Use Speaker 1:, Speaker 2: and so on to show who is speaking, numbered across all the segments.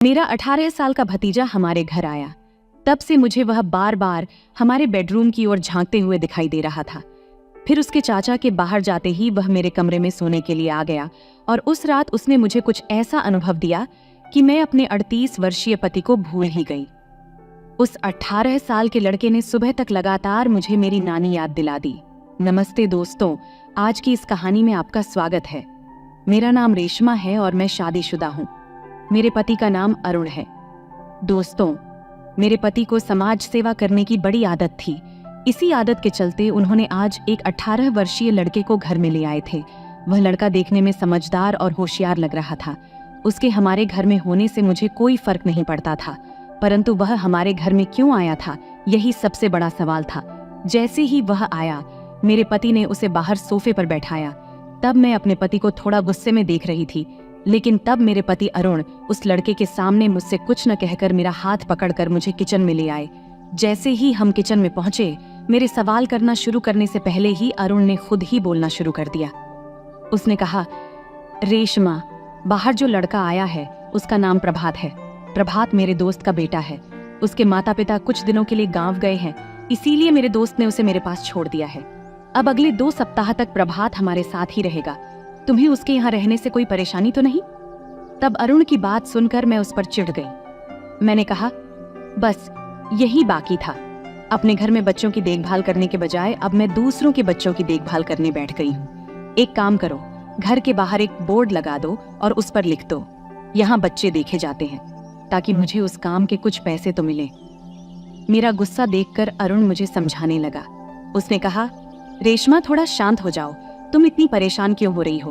Speaker 1: मेरा 18 साल का भतीजा हमारे घर आया। तब से मुझे वह बार बार हमारे बेडरूम की ओर झांकते हुए दिखाई दे रहा था। फिर उसके चाचा के बाहर जाते ही वह मेरे कमरे में सोने के लिए आ गया और उस रात उसने मुझे कुछ ऐसा अनुभव दिया कि मैं अपने 38 वर्षीय पति को भूल ही गई। उस 18 साल के लड़के ने सुबह तक लगातार मुझे मेरी नानी याद दिला दी। नमस्ते दोस्तों, आज की इस कहानी में आपका स्वागत है। मेरा नाम रेशमा है और मैं शादीशुदा हूँ। मेरे पति का नाम अरुण है। दोस्तों, मेरे पति को समाज सेवा करने की बड़ी आदत थी। इसी आदत के चलते उन्होंने आज एक 18 वर्षीय लड़के को घर में ले आए थे। वह लड़का देखने में समझदार और होशियार लग रहा था। उसके हमारे घर में होने से मुझे कोई फर्क नहीं पड़ता था, परंतु वह हमारे घर में क्यों आया था, यही सबसे बड़ा सवाल था। जैसे ही वह आया, मेरे पति ने उसे बाहर सोफे पर बैठाया। तब मैं अपने पति को थोड़ा गुस्से में देख रही थी, लेकिन तब मेरे पति अरुण उस लड़के के सामने मुझसे कुछ न कहकर मेरा हाथ पकड़कर मुझे किचन में ले आए। जैसे ही हम किचन में पहुंचे, मेरे सवाल करना शुरू करने से पहले ही अरुण ने खुद ही बोलना शुरू कर दिया। उसने कहा, रेशमा, बाहर जो लड़का आया है उसका नाम प्रभात है। प्रभात मेरे दोस्त का बेटा है। उसके माता पिता कुछ दिनों के लिए गांव गए हैं, इसीलिए मेरे दोस्त ने उसे मेरे पास छोड़ दिया है। अब अगले 2 सप्ताह तक प्रभात हमारे साथ ही रहेगा। तुम्हें उसके यहाँ रहने से कोई परेशानी तो नहीं? तब अरुण की बात सुनकर मैं उस पर चिढ़ गई। मैंने कहा, बस यही बाकी था। अपने घर में बच्चों की देखभाल करने के बजाय अब मैं दूसरों के बच्चों की देखभाल करने बैठ गई हूँ। एक काम करो, घर के बाहर एक बोर्ड लगा दो और उस पर लिख दो, यहाँ बच्चे देखे जाते हैं, ताकि मुझे उस काम के कुछ पैसे तो मिले। मेरा गुस्सा देखकर अरुण मुझे समझाने लगा। उसने कहा, रेशमा, थोड़ा शांत हो जाओ। तुम इतनी परेशान क्यों हो रही हो?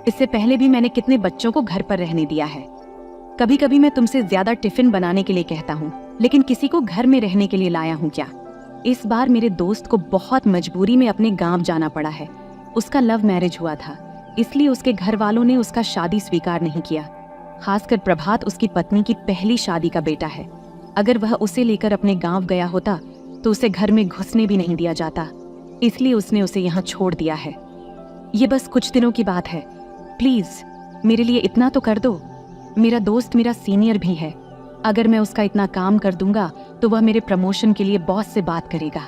Speaker 1: इससे पहले भी मैंने कितने बच्चों को घर पर रहने दिया है। कभी कभी मैं तुमसे ज्यादा टिफिन बनाने के लिए कहता हूँ, लेकिन किसी को घर में रहने के लिए लाया हूँ क्या? इस बार मेरे दोस्त को बहुत मजबूरी में अपने गांव जाना पड़ा है। उसका लव मैरिज हुआ था, इसलिए उसके घर वालों ने उसका शादी स्वीकार नहीं किया। खासकर प्रभात उसकी पत्नी की पहली शादी का बेटा है। अगर वह उसे लेकर अपने गाँव गया होता तो उसे घर में घुसने भी नहीं दिया जाता, इसलिए उसने उसे यहाँ छोड़ दिया है। ये बस कुछ दिनों की बात है। प्लीज मेरे लिए इतना तो कर दो। मेरा दोस्त मेरा सीनियर भी है। अगर मैं उसका इतना काम कर दूंगा तो वह मेरे प्रमोशन के लिए बॉस से बात करेगा।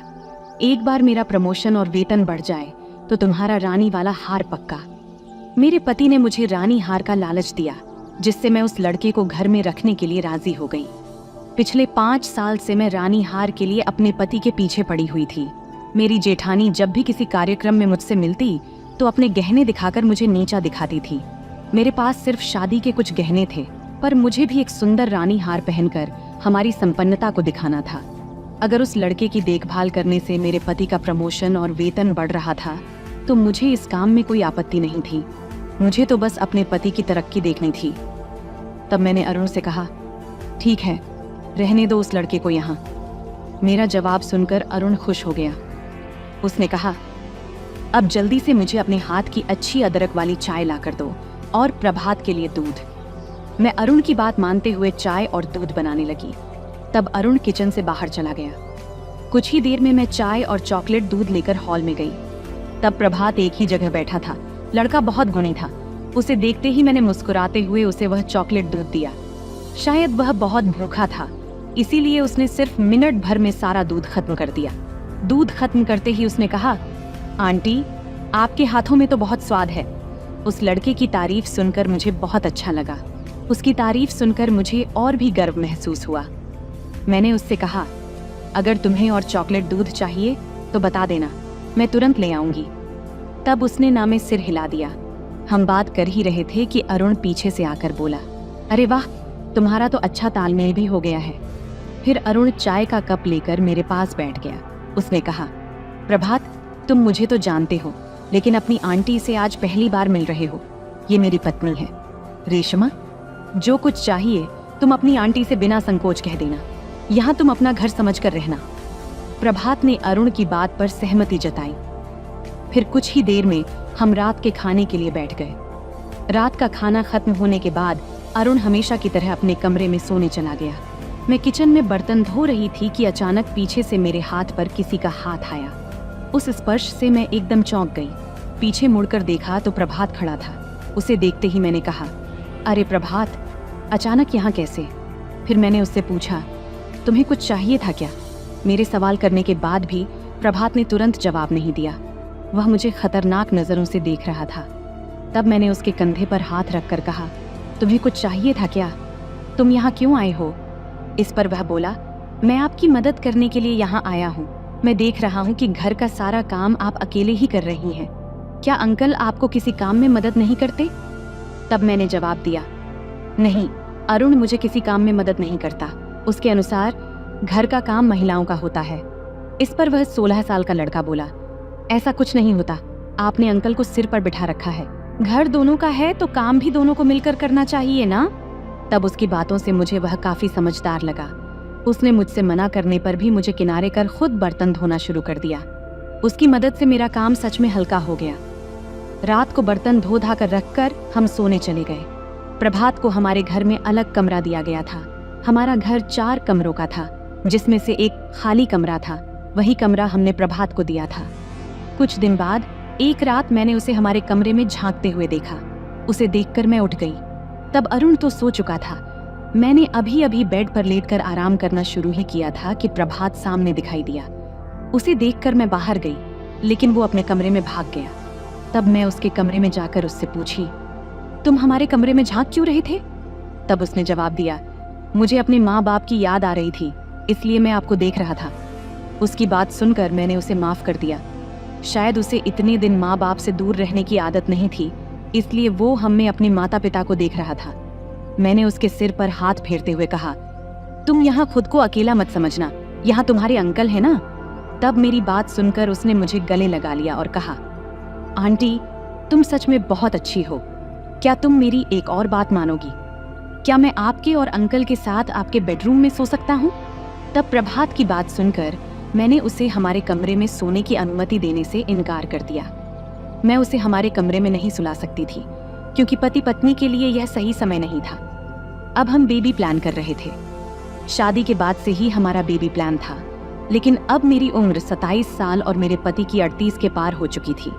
Speaker 1: एक बार मेरा प्रमोशन और वेतन बढ़ जाए तो तुम्हारा रानी वाला हार पक्का। मेरे पति ने मुझे रानी हार का लालच दिया, जिससे मैं उस लड़के को घर में रखने के लिए राजी हो गई। पिछले 5 साल से मैं रानी हार के लिए अपने पति के पीछे पड़ी हुई थी। मेरी जेठानी जब भी किसी कार्यक्रम में मुझसे मिलती तो अपने गहने दिखाकर मुझे नीचा दिखाती थी। मेरे पास सिर्फ शादी के कुछ गहने थे, पर मुझे भी एक सुंदर रानी हार पहनकर हमारी संपन्नता को दिखाना था। अगर उस लड़के की देखभाल करने से मेरे पति का प्रमोशन और वेतन बढ़ रहा था तो मुझे इस काम में कोई आपत्ति नहीं थी। मुझे तो बस अपने पति की तरक्की देखनी थी। तब मैंने अरुण से कहा, ठीक है, रहने दो उस लड़के को यहाँ। मेरा जवाब सुनकर अरुण खुश हो गया। उसने कहा, अब जल्दी से मुझे अपने हाथ की अच्छी अदरक वाली चाय ला कर दो और प्रभात के लिए दूध। मैं अरुण की बात मानते हुए चाय और दूध बनाने लगी। तब अरुण किचन से बाहर चला गया। कुछ ही देर में मैं चाय और चॉकलेट दूध लेकर हॉल में गई। तब प्रभात एक ही जगह बैठा था। लड़का बहुत गुणी था। उसे देखते ही मैंने मुस्कुराते हुए उसे वह चॉकलेट दूध दिया। शायद वह बहुत भूखा था, इसीलिए उसने सिर्फ मिनट भर में सारा दूध खत्म कर दिया। दूध खत्म करते ही उसने कहा, आंटी, आपके हाथों में तो बहुत स्वाद है। उस लड़के की तारीफ सुनकर मुझे बहुत अच्छा लगा। उसकी तारीफ सुनकर मुझे और भी गर्व महसूस हुआ। मैंने उससे कहा, अगर तुम्हें और चॉकलेट दूध चाहिए तो बता देना, मैं तुरंत ले आऊंगी। तब उसने ना में सिर हिला दिया। हम बात कर ही रहे थे कि अरुण पीछे से आकर बोला, अरे वाह, तुम्हारा तो अच्छा तालमेल भी हो गया है। फिर अरुण चाय का कप लेकर मेरे पास बैठ गया। उसने कहा, प्रभात, तुम मुझे तो जानते हो, लेकिन अपनी आंटी से आज पहली बार मिल रहे हो। ये मेरी पत्नी है। रेशमा, जो कुछ चाहिए तुम अपनी आंटी से बिना संकोच कह देना। यहाँ तुम अपना घर समझकर रहना। प्रभात ने अरुण की बात पर सहमति जताई। फिर कुछ ही देर में हम रात के खाने के लिए बैठ गए। रात का खाना खत्म होने के बाद अरुण हमेशा की तरह अपने कमरे में सोने चला गया। मैं किचन में बर्तन धो रही थी कि अचानक पीछे से मेरे हाथ पर किसी का हाथ आया। उस स्पर्श से मैं एकदम चौंक गई। पीछे मुड़कर देखा तो प्रभात खड़ा था। उसे देखते ही मैंने कहा, अरे प्रभात, अचानक यहाँ कैसे? फिर मैंने उससे पूछा, तुम्हें कुछ चाहिए था क्या? मेरे सवाल करने के बाद भी प्रभात ने तुरंत जवाब नहीं दिया। वह मुझे खतरनाक नज़रों से देख रहा था। तब मैंने उसके कंधे पर हाथ रखकर कहा, तुम्हें कुछ चाहिए था क्या? तुम यहाँ क्यों आए हो? इस पर वह बोला, मैं आपकी मदद करने के लिए यहाँ आया हूँ। मैं देख रहा हूँ कि घर का सारा काम आप अकेले ही कर रही हैं। क्या अंकल आपको किसी काम में मदद नहीं करते? तब मैंने जवाब दिया, नहीं, अरुण मुझे किसी काम में मदद नहीं करता। उसके अनुसार घर का काम महिलाओं का होता है। इस पर वह 16 साल का लड़का बोला, ऐसा कुछ नहीं होता, आपने अंकल को सिर पर बिठा रखा है। घर दोनों का है तो काम भी दोनों को मिलकर करना चाहिए ना? तब उसकी बातों से मुझे वह काफी समझदार लगा। उसने मुझसे मना करने पर भी मुझे किनारे कर खुद बर्तन धोना शुरू कर दिया। उसकी मदद से मेरा काम सच में हल्का हो गया। रात को बर्तन धो धा कर रखकर हम सोने चले गए। प्रभात को हमारे घर में अलग कमरा दिया गया था। हमारा घर 4 कमरों का था, जिसमें से एक खाली कमरा था। वही कमरा हमने प्रभात को दिया था। कुछ दिन बाद एक रात मैंने उसे हमारे कमरे में झांकते हुए देखा। उसे देखकर मैं उठ गई। तब अरुण तो सो चुका था। मैंने अभी अभी बेड पर लेटकर आराम करना शुरू ही किया था कि प्रभात सामने दिखाई दिया। उसे देखकर मैं बाहर गई, लेकिन वो अपने कमरे में भाग गया। तब मैं उसके कमरे में जाकर उससे पूछी, तुम हमारे कमरे में झांक क्यों रहे थे? तब उसने जवाब दिया, मुझे अपने माँ बाप की याद आ रही थी, इसलिए मैं आपको देख रहा था। उसकी बात सुनकर मैंने उसे माफ कर दिया। शायद उसे इतने दिन माँ बाप से दूर रहने की आदत नहीं थी, इसलिए वो हम में अपने माता पिता को देख रहा था। मैंने उसके सिर पर हाथ फेरते हुए कहा, तुम यहाँ खुद को अकेला मत समझना, यहाँ तुम्हारे अंकल है ना? तब मेरी बात सुनकर उसने मुझे गले लगा लिया और कहा, आंटी, तुम सच में बहुत अच्छी हो। क्या तुम मेरी एक और बात मानोगी? क्या मैं आपके और अंकल के साथ आपके बेडरूम में सो सकता हूँ? तब प्रभात की बात सुनकर मैंने उसे हमारे कमरे में सोने की अनुमति देने से इनकार कर दिया। मैं उसे हमारे कमरे में नहीं सुला सकती थी, क्योंकि पति पत्नी के लिए यह सही समय नहीं था। अब हम बेबी प्लान कर रहे थे। शादी के बाद से ही हमारा बेबी प्लान था, लेकिन अब मेरी उम्र 27 साल और मेरे पति की 38 के पार हो चुकी थी।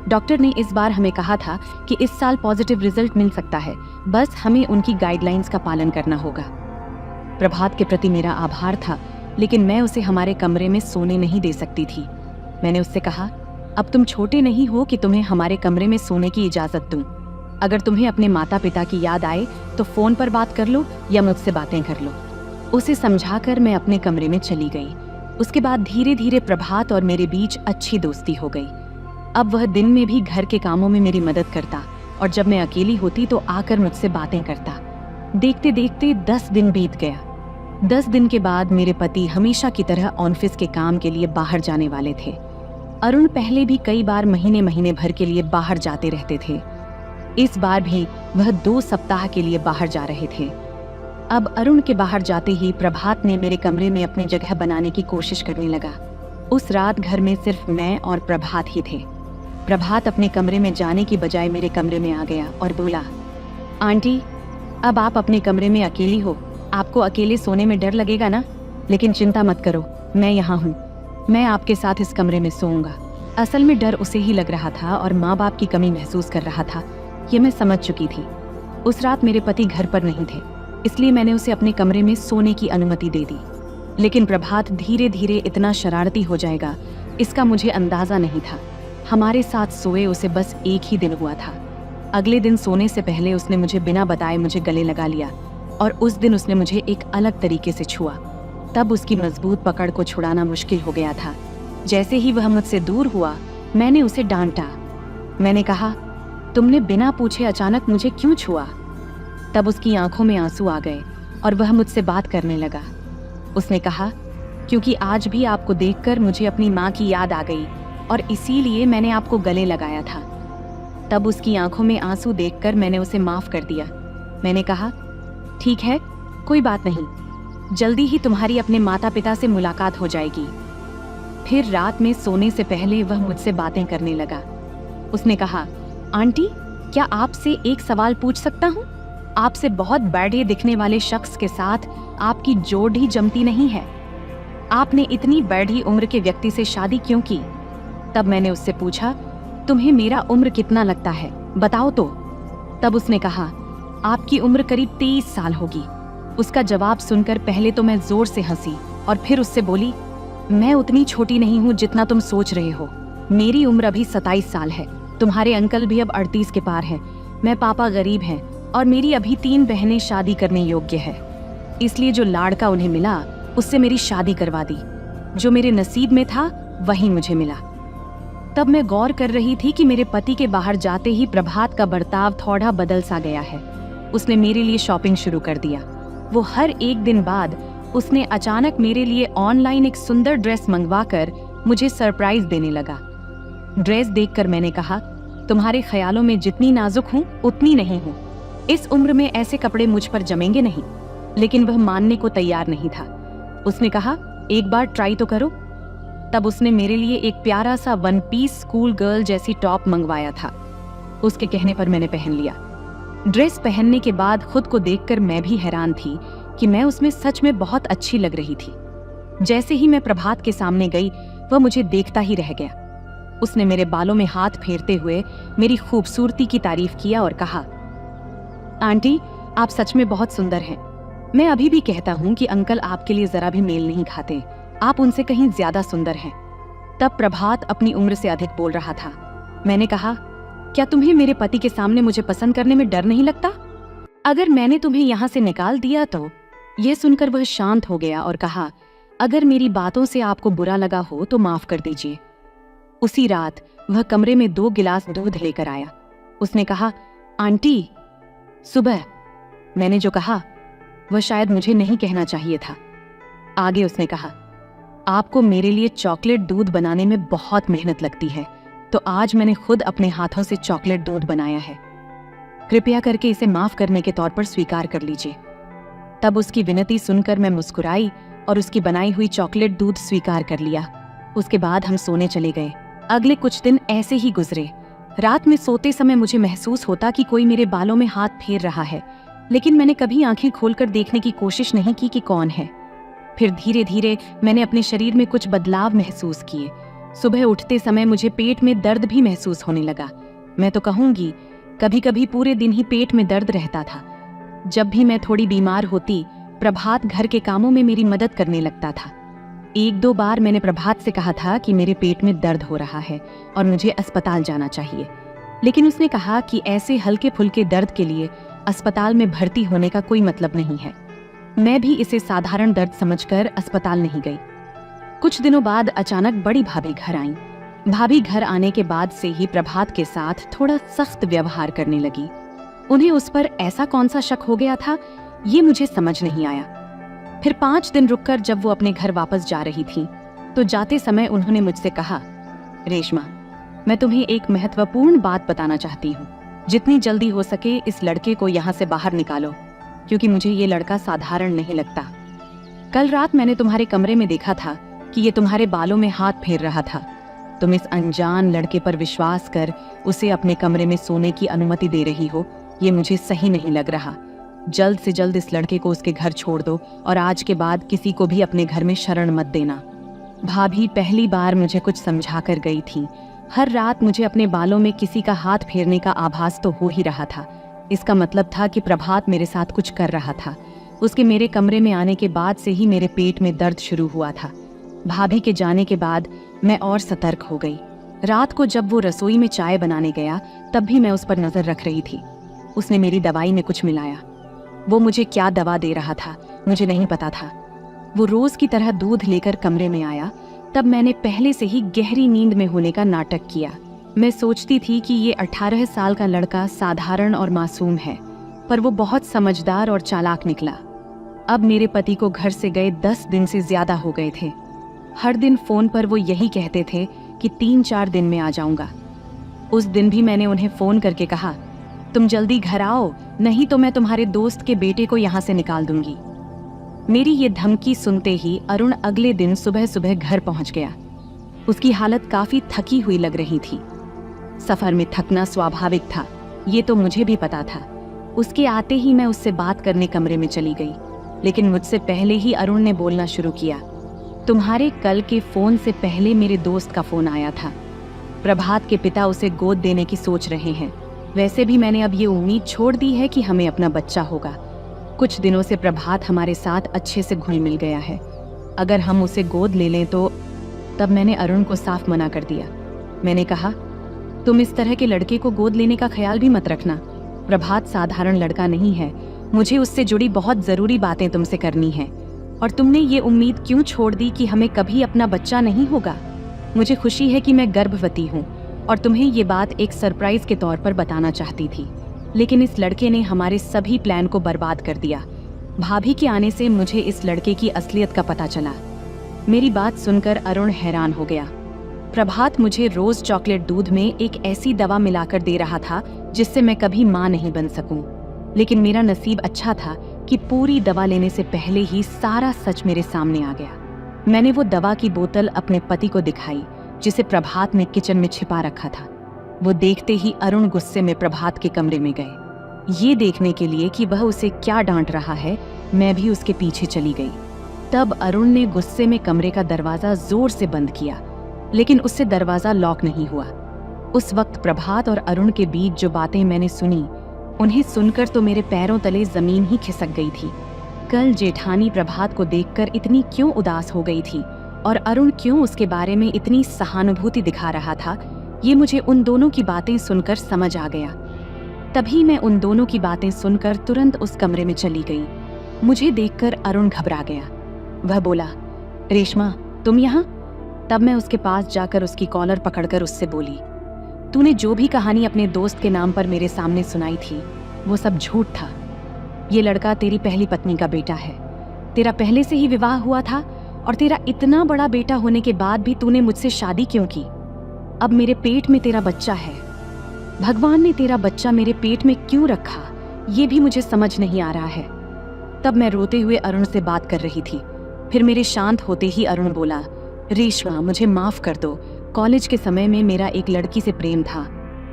Speaker 1: डॉक्टर ने इस बार हमें कहा था कि इस साल पॉजिटिव रिजल्ट मिल सकता है, बस हमें उनकी गाइडलाइंस का पालन करना होगा। प्रभात के प्रति मेरा आभार था, लेकिन मैं उसे हमारे कमरे में सोने नहीं दे सकती थी। मैंने उससे कहा, अब तुम छोटे नहीं हो कि तुम्हें हमारे कमरे में सोने की इजाजत दूं। अगर तुम्हें अपने माता पिता की याद आए तो फोन पर बात कर लो या मुझसे बातें कर लो। उसे समझाकर मैं अपने कमरे में चली गई। उसके बाद धीरे धीरे प्रभात और मेरे बीच अच्छी दोस्ती हो गई। अब वह दिन में भी घर के कामों में मेरी मदद करता और जब मैं अकेली होती तो आकर मुझसे बातें करता। देखते देखते 10 दिन बीत गया। 10 दिन के बाद मेरे पति हमेशा की तरह ऑफिस के काम के लिए बाहर जाने वाले थे। अरुण पहले भी कई बार महीने महीने भर के लिए बाहर जाते रहते थे। इस बार भी वह 2 सप्ताह के लिए बाहर जा रहे थे। अब अरुण के बाहर जाते ही प्रभात ने मेरे कमरे में अपनी जगह बनाने की कोशिश करने लगा। उस रात घर में सिर्फ मैं और प्रभात ही थे। प्रभात अपने कमरे में जाने की बजाय मेरे कमरे में आ गया और बोला, आंटी, अब आप अपने कमरे में अकेली हो, आपको अकेले सोने में डर लगेगा ना? लेकिन चिंता मत करो, मैं यहाँ हूँ, मैं आपके साथ इस कमरे में सोऊंगा। असल में डर उसे ही लग रहा था और माँ बाप की कमी महसूस कर रहा था, ये मैं समझ चुकी थी। उस रात मेरे पति घर पर नहीं थे, इसलिए मैंने उसे अपने कमरे में सोने की अनुमति दे दी। लेकिन प्रभात धीरे धीरे इतना शरारती हो जाएगा, इसका मुझे अंदाजा नहीं था। हमारे साथ सोए उसे बस एक ही दिन हुआ था। अगले दिन सोने से पहले उसने मुझे बिना बताए मुझे गले लगा लिया और उस दिन उसने मुझे एक अलग तरीके से छुआ। तब उसकी मजबूत पकड़ को छुड़ाना मुश्किल हो गया था। जैसे ही वह मुझसे दूर हुआ, मैंने उसे डांटा। मैंने कहा, तुमने बिना पूछे अचानक मुझे क्यों छुआ? तब उसकी आंखों में आंसू आ गए और वह मुझसे बात करने लगा। उसने कहा, क्योंकि आज भी आपको देखकर मुझे अपनी माँ की याद आ गई और इसीलिए मैंने आपको गले लगाया था। तब उसकी आंखों में आंसू देखकर मैंने उसे माफ कर दिया। मैंने कहा, ठीक है, कोई बात नहीं, जल्दी ही तुम्हारी अपने माता पिता से मुलाकात हो जाएगी। फिर रात में सोने से पहले वह मुझसे बातें करने लगा। उसने कहा, आंटी, क्या आपसे एक सवाल पूछ सकता हूँ? आपसे बहुत बड़े दिखने वाले शख्स के साथ आपकी जोड़ ही जमती नहीं है। आपने इतनी बड़ी उम्र के व्यक्ति से शादी क्यों की? तब मैंने उससे पूछा, तुम्हें मेरा उम्र कितना लगता है, बताओ तो। तब उसने कहा, आपकी उम्र करीब 23 साल होगी। उसका जवाब सुनकर पहले तो मैं जोर से हंसी और फिर उससे बोली, मैं उतनी छोटी नहीं हूँ जितना तुम सोच रहे हो। मेरी उम्र अभी 27 साल है। तुम्हारे अंकल भी अब 38 के पार हैं। मैं पापा गरीब हैं और मेरी अभी 3 बहनें शादी करने योग्य है। इसलिए जो लाड़का उन्हें मिला उससे मेरी शादी करवा दी। जो मेरे नसीब में था वही मुझे मिला। तब मैं गौर कर रही थी कि मेरे पति के बाहर जाते ही प्रभात का बर्ताव थोड़ा बदल सा गया है। उसने मेरे लिए शॉपिंग शुरू कर दिया। वो हर एक दिन बाद उसने अचानक मेरे लिए ऑनलाइन एक सुंदर ड्रेस मंगवाकर मुझे सरप्राइज देने लगा। ड्रेस देखकर मैंने कहा, तुम्हारे ख्यालों में जितनी नाजुक हूँ उतनी नहीं हूँ। इस उम्र में ऐसे कपड़े मुझ पर जमेंगे नहीं। लेकिन वह मानने को तैयार नहीं था। उसने कहा, एक बार ट्राई तो करो। तब उसने मेरे लिए एक प्यारा सा 1 पीस स्कूल गर्ल जैसी टॉप मंगवाया था। उसके कहने पर मैंने पहन लिया। ड्रेस पहनने के बाद खुद को देखकर मैं भी हैरान थी कि मैं उसमें सच में बहुत अच्छी लग रही थी। जैसे ही मैं प्रभात के सामने गई, वह मुझे देखता ही रह गया। उसने मेरे बालों में हाथ फेरते हुए मेरी खूबसूरती की तारीफ किया और कहा, आंटी, आप सच में बहुत सुंदर हैं। मैं अभी भी कहता हूँ कि अंकल आपके लिए जरा भी मेल नहीं खाते। आप उनसे कहीं ज्यादा सुंदर हैं। तब प्रभात अपनी उम्र से अधिक बोल रहा था। मैंने कहा, क्या तुम्हें मेरे पति के सामने मुझे पसंद करने में डर नहीं लगता? अगर मैंने तुम्हें यहाँ से निकाल दिया तो? यह सुनकर वह शांत हो गया और कहा, अगर मेरी बातों से आपको बुरा लगा हो तो माफ कर दीजिए। उसी रात वह कमरे में 2 गिलास दूध लेकर आया। उसने कहा, आंटी, सुबह। मैंने जो कहा वह शायद मुझे नहीं कहना चाहिए था। आगे उसने कहा, आपको मेरे लिए चॉकलेट दूध बनाने में बहुत मेहनत लगती है, तो आज मैंने खुद अपने हाथों से चॉकलेट दूध बनाया है। कृपया करके इसे माफ करने के तौर पर स्वीकार कर लीजिए। तब उसकी विनती सुनकर मैं मुस्कुराई और उसकी बनाई हुई चॉकलेट दूध स्वीकार कर लिया। उसके बाद हम सोने चले गए। अगले कुछ दिन ऐसे ही गुजरे। रात में सोते समय मुझे महसूस होता कि कोई मेरे बालों में हाथ फेर रहा है, लेकिन मैंने कभी आंखें खोलकर देखने की कोशिश नहीं की कि कौन है। फिर धीरे धीरे मैंने अपने शरीर में कुछ बदलाव महसूस किए। सुबह उठते समय मुझे पेट में दर्द भी महसूस होने लगा। मैं तो कहूंगी, कभी कभी पूरे दिन ही पेट में दर्द रहता था। जब भी मैं थोड़ी बीमार होती, प्रभात घर के कामों में मेरी मदद करने लगता था। 1-2 बार मैंने प्रभात से कहा था कि मेरे पेट में दर्द हो रहा है और मुझे अस्पताल जाना चाहिए, लेकिन उसने कहा कि ऐसे हल्के फुल्के दर्द के लिए अस्पताल में भर्ती होने का कोई मतलब नहीं है। मैं भी इसे साधारण दर्द समझकर अस्पताल नहीं गई। कुछ दिनों बाद अचानक बड़ी भाभी घर आईं। भाभी घर आने के बाद से ही प्रभात के साथ थोड़ा सख्त व्यवहार करने लगी। उन्हें उस पर ऐसा कौन सा शक हो गया था, ये मुझे समझ नहीं आया। फिर 5 दिन रुककर जब वो अपने घर वापस जा रही थी, तो जाते समय उन्होंने मुझसे कहा, रेशमा, मैं तुम्हें एक महत्वपूर्ण बात बताना चाहती हूँ। जितनी जल्दी हो सके इस लड़के को यहाँ से बाहर निकालो, क्योंकि मुझे ये लड़का साधारण नहीं लगता। कल रात मैंने तुम्हारे कमरे में देखा था कि ये तुम्हारे बालों में हाथ फेर रहा था। तुम इस अनजान लड़के पर विश्वास कर उसे अपने कमरे में सोने की अनुमति दे रही हो, ये मुझे सही नहीं लग रहा। जल्द से जल्द इस लड़के को उसके घर छोड़ दो और आज के बाद किसी को भी अपने घर में शरण मत देना। भाभी पहली बार मुझे कुछ समझा कर गई थी। हर रात मुझे अपने बालों में किसी का हाथ फेरने का आभास तो हो ही रहा था। इसका मतलब था कि प्रभात मेरे साथ कुछ कर रहा था। उसके मेरे कमरे में आने के बाद से ही मेरे पेट में दर्द शुरू हुआ था। भाभी के जाने के बाद मैं और सतर्क हो गई। रात को जब वो रसोई में चाय बनाने गया, तब भी मैं उस पर नजर रख रही थी। उसने मेरी दवाई में कुछ मिलाया। वो मुझे क्या दवा दे रहा था मुझे नहीं पता था। वो रोज की तरह दूध लेकर कमरे में आया। तब मैंने पहले से ही गहरी नींद में होने का नाटक किया। मैं सोचती थी कि ये 18 साल का लड़का साधारण और मासूम है, पर वो बहुत समझदार और चालाक निकला। अब मेरे पति को घर से गए 10 दिन से ज्यादा हो गए थे। हर दिन फोन पर वो यही कहते थे कि 3-4 दिन में आ जाऊंगा। उस दिन भी मैंने उन्हें फोन करके कहा, तुम जल्दी घर आओ, नहीं तो मैं तुम्हारे दोस्त के बेटे को यहाँ से निकाल दूंगी। मेरी ये धमकी सुनते ही अरुण अगले दिन सुबह सुबह घर पहुंच गया। उसकी हालत काफी थकी हुई लग रही थी। सफर में थकना स्वाभाविक था, ये तो मुझे भी पता था। उसके आते ही मैं उससे बात करने कमरे में चली गई, लेकिन मुझसे पहले ही अरुण ने बोलना शुरू किया, तुम्हारे कल के फोन से पहले मेरे दोस्त का फोन आया था। प्रभात के पिता उसे गोद देने की सोच रहे हैं। वैसे भी मैंने अब ये उम्मीद छोड़ दी है कि हमें अपना बच्चा होगा। कुछ दिनों से प्रभात हमारे साथ अच्छे से घुल मिल गया है। अगर हम उसे गोद ले लें तो। तब मैंने अरुण को साफ मना कर दिया। मैंने कहा, तुम इस तरह के लड़के को गोद लेने का ख्याल भी मत रखना। प्रभात साधारण लड़का नहीं है। मुझे उससे जुड़ी बहुत जरूरी बातें तुमसे करनी हैं। और तुमने ये उम्मीद क्यों छोड़ दी कि हमें कभी अपना बच्चा नहीं होगा? मुझे खुशी है कि मैं गर्भवती हूँ और तुम्हें ये बात एक सरप्राइज के तौर पर बताना चाहती थी, लेकिन इस लड़के ने हमारे सभी प्लान को बर्बाद कर दिया। भाभी के आने से मुझे इस लड़के की असलियत का पता चला। मेरी बात सुनकर अरुण हैरान हो गया। प्रभात मुझे रोज चॉकलेट दूध में एक ऐसी दवा मिलाकर दे रहा था जिससे मैं कभी माँ नहीं बन सकूं। लेकिन मेरा नसीब अच्छा था कि पूरी दवा लेने से पहले ही सारा सच मेरे सामने आ गया। मैंने वो दवा की बोतल अपने पति को दिखाई जिसे प्रभात ने किचन में छिपा रखा था। वो देखते ही अरुण गुस्से में प्रभात के कमरे में गए। ये देखने के लिए कि वह उसे क्या डांट रहा है, मैं भी उसके पीछे चली गई। तब अरुण ने गुस्से में कमरे का दरवाजा जोर से बंद किया, लेकिन उससे दरवाजा लॉक नहीं हुआ। उस वक्त प्रभात और अरुण के बीच जो बातें मैंने सुनी, उन्हें सुनकर तो मेरे पैरों तले जमीन ही खिसक गई थी। कल जेठानी प्रभात को देखकर इतनी क्यों उदास हो गई थी और अरुण क्यों उसके बारे में इतनी सहानुभूति दिखा रहा था, ये मुझे उन दोनों की बातें सुनकर समझ आ गया। तभी मैं उन दोनों की बातें सुनकर तुरंत उस कमरे में चली गई। मुझे देखकर अरुण घबरा गया। वह बोला, रेशमा तुम यहाँ? तब मैं उसके पास जाकर उसकी कॉलर पकड़कर उससे बोली, तूने जो भी कहानी अपने दोस्त के नाम पर मेरे सामने सुनाई थी वो सब झूठ था। ये लड़का तेरी पहली पत्नी का बेटा है। तेरा पहले से ही विवाह हुआ था और तेरा इतना बड़ा बेटा होने के बाद भी तूने मुझसे शादी क्यों की? अब मेरे पेट में तेरा बच्चा है। भगवान ने तेरा बच्चा मेरे पेट में क्यों रखा, ये भी मुझे समझ नहीं आ रहा है। तब मैं रोते हुए अरुण से बात कर रही थी। फिर मेरे शांत होते ही अरुण बोला, रेशमा मुझे माफ कर दो। कॉलेज के समय में मेरा एक लड़की से प्रेम था,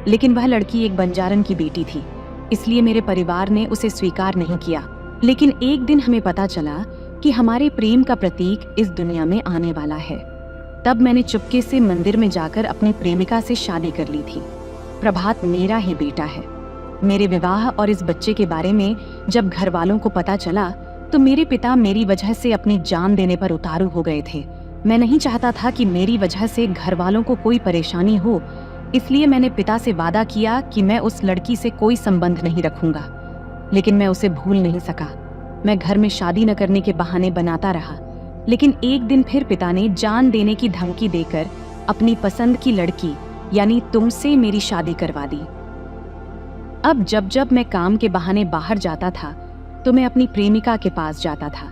Speaker 1: लेकिन वह लड़की एक बंजारन की बेटी थी, इसलिए मेरे परिवार ने उसे स्वीकार नहीं किया। लेकिन एक दिन हमें पता चला कि हमारे प्रेम का प्रतीक इस दुनिया में आने वाला है। तब मैंने चुपके से मंदिर में जाकर अपनी प्रेमिका से शादी कर ली थी। प्रभात मेरा ही बेटा है। मेरे विवाह और इस बच्चे के बारे में जब घर वालों को पता चला तो मेरे पिता मेरी वजह से अपनी जान देने पर उतारू हो गए थे। मैं नहीं चाहता था कि मेरी वजह से घर वालों को कोई परेशानी हो, इसलिए मैंने पिता से वादा किया कि मैं उस लड़की से कोई संबंध नहीं रखूंगा। लेकिन मैं उसे भूल नहीं सका। मैं घर में शादी न करने के बहाने बनाता रहा, लेकिन एक दिन फिर पिता ने जान देने की धमकी देकर अपनी पसंद की लड़की यानी तुमसे मेरी शादी करवा दी। अब जब जब मैं काम के बहाने बाहर जाता था तो मैं अपनी प्रेमिका के पास जाता था।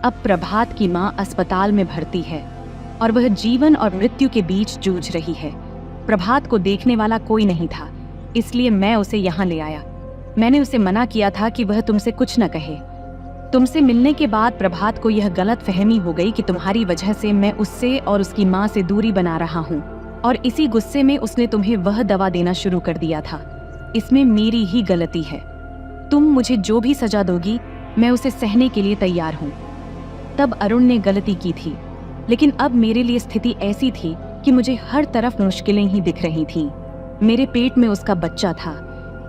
Speaker 1: अब प्रभात की माँ अस्पताल में भर्ती है और वह जीवन और मृत्यु के बीच जूझ रही है। प्रभात को देखने वाला कोई नहीं था, इसलिए मैं उसे यहाँ ले आया। मैंने उसे मना किया था कि वह तुमसे कुछ न कहे। तुमसे मिलने के बाद प्रभात को यह गलत फहमी हो गई कि तुम्हारी वजह से मैं उससे और उसकी माँ से दूरी बना रहा हूँ, और इसी गुस्से में उसने तुम्हें वह दवा देना शुरू कर दिया था। इसमें मेरी ही गलती है। तुम मुझे जो भी सजा दोगी मैं उसे सहने के लिए तैयार हूँ। तब अरुण ने गलती की थी, लेकिन अब मेरे लिए स्थिति ऐसी थी कि मुझे हर तरफ मुश्किलें ही दिख रही थीं। मेरे पेट में उसका बच्चा था,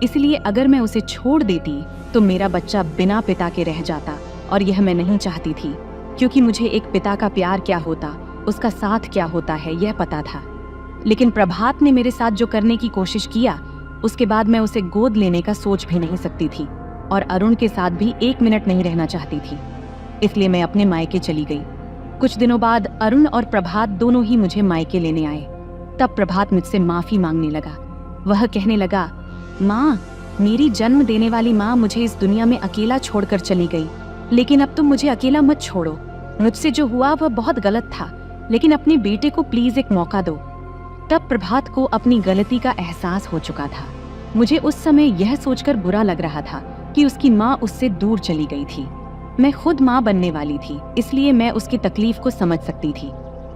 Speaker 1: इसलिए अगर मैं उसे छोड़ देती तो मेरा बच्चा बिना पिता के रह जाता, और यह मैं नहीं चाहती थी, क्योंकि मुझे एक पिता का प्यार क्या होता, उसका साथ क्या होता है, यह पता था। लेकिन प्रभात ने मेरे साथ जो करने की कोशिश किया, उसके बाद मैं उसे गोद लेने का सोच भी नहीं सकती थी, और अरुण के साथ भी एक मिनट नहीं रहना चाहती थी। इसलिए मैं अपने मायके चली गई। कुछ दिनों बाद अरुण और प्रभात दोनों ही मुझे मायके लेने आए। तब प्रभात मुझसे माफी मांगने लगा। वह कहने लगा, माँ, मेरी जन्म देने वाली माँ मुझे इस दुनिया में अकेला छोड़कर चली गई, लेकिन अब तुम मुझे अकेला मत छोड़ो। मुझसे जो हुआ वह बहुत गलत था, लेकिन अपने बेटे को प्लीज एक मौका दो। तब प्रभात को अपनी गलती का एहसास हो चुका था। मुझे उस समय यह सोचकर बुरा लग रहा था कि उसकी माँ उससे दूर चली गई थी। मैं खुद माँ बनने वाली थी, इसलिए मैं उसकी तकलीफ को समझ सकती थी,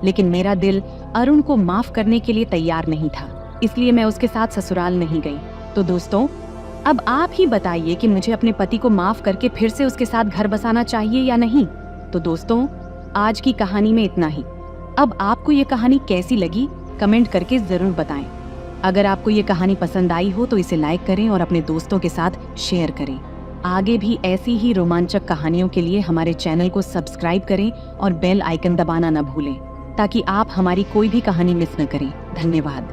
Speaker 1: लेकिन मेरा दिल अरुण को माफ करने के लिए तैयार नहीं था, इसलिए मैं उसके साथ ससुराल नहीं गई। तो दोस्तों, अब आप ही बताइए कि मुझे अपने पति को माफ करके फिर से उसके साथ घर बसाना चाहिए या नहीं। तो दोस्तों, आज की कहानी में इतना ही। अब आपको ये कहानी कैसी लगी कमेंट करके जरूर बताएं। अगर आपको ये कहानी पसंद आई हो तो इसे लाइक करें और अपने दोस्तों के साथ शेयर करें। आगे भी ऐसी ही रोमांचक कहानियों के लिए हमारे चैनल को सब्सक्राइब करें और बेल आइकन दबाना न भूलें, ताकि आप हमारी कोई भी कहानी मिस न करें। धन्यवाद।